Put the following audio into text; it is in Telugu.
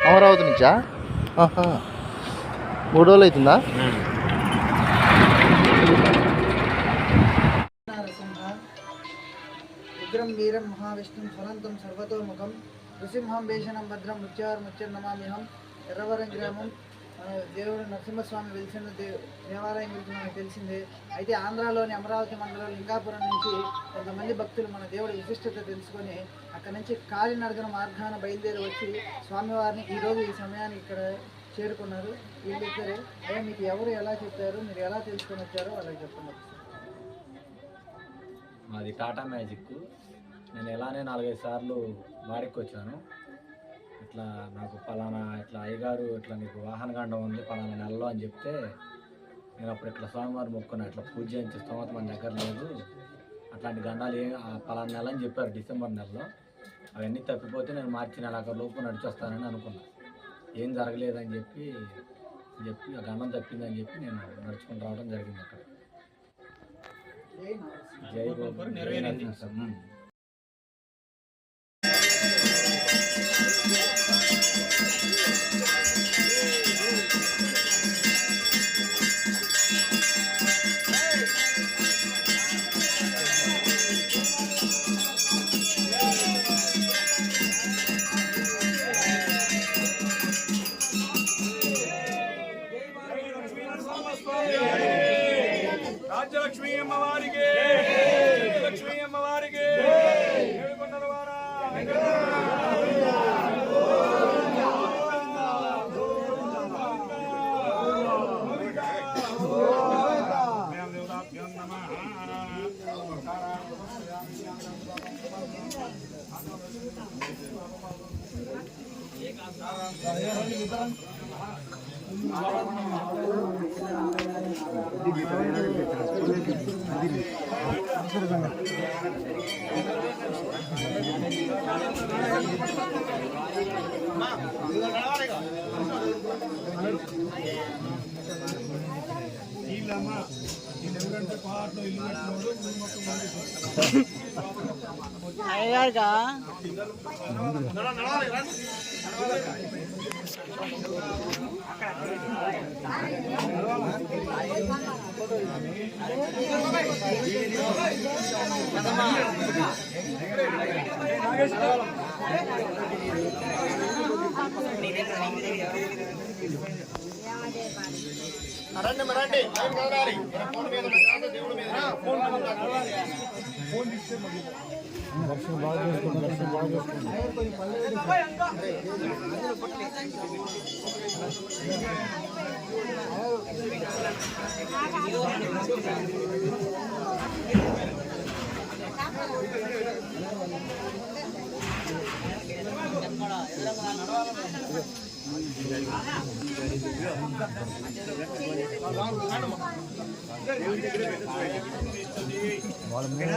అమరావతి నుంచా? 3 రోజులు అవుతుందా? ఉగ్రం వీరం మహావిష్ణుం స్వనంతం సర్వతోముఖం నృసింహం భీషణం భద్రం ముత్యార్ముత్యర్నమామ్యహం. ఎర్రవరం గ్రామం దేవుడు నరసింహస్వామి వెలిసిన దేవాలయం గురించి మనకు తెలిసిందే. అయితే ఆంధ్రాలోని అమరావతి మండలం లింగాపురం నుంచి కొంతమంది భక్తులు మన దేవుడి విశిష్టత తెలుసుకొని అక్కడి నుంచి కాలినడకన మార్గాన బయలుదేరి వచ్చి స్వామివారిని ఈరోజు ఈ సమయానికి ఇక్కడ చేరుకున్నారు. వీళ్ళిద్దరే మీకు ఎవరు ఎలా చెప్పారు, మీరు ఎలా తెలుసుకొని వచ్చారో వాళ్ళకి చెప్పండి. మాది టాటా మ్యాజిక్. నేను ఎలానే 4-5 సార్లు వాడికి వచ్చాను. ఇట్లా నాకు పలానా ఇట్లా అయ్యగారు ఇట్లా నీకు వాహనగండం ఉంది పలానా నెలలో అని చెప్తే నేను అప్పుడు ఇట్లా స్వామివారి మొక్కున్నా. ఇట్లా పూజ చేయించే స్తోమత మన దగ్గర లేదు, అట్లాంటి గండాలు పలానా నెల అని చెప్పారు, డిసెంబర్ నెలలో. అవన్నీ తప్పిపోతే నేను మార్చి నెలాఖరులోపు నడిచొస్తానని అనుకున్నా. ఏం జరగలేదని చెప్పి ఆ గండం తప్పిందని చెప్పి నేను నడుచుకుని రావడం జరిగింది. అక్కడ జై నరసింహ. రాజ్యలక్ష్మీ అమ్మవారికి, లక్ష్మీ అమ్మవారికి అయ్యారుగా రండి రండి దేవుడి మీద దర్శనం బాగా చేసుకోండి, దర్శనం బాగా చేసుకోండి. వాళ్ళ మీద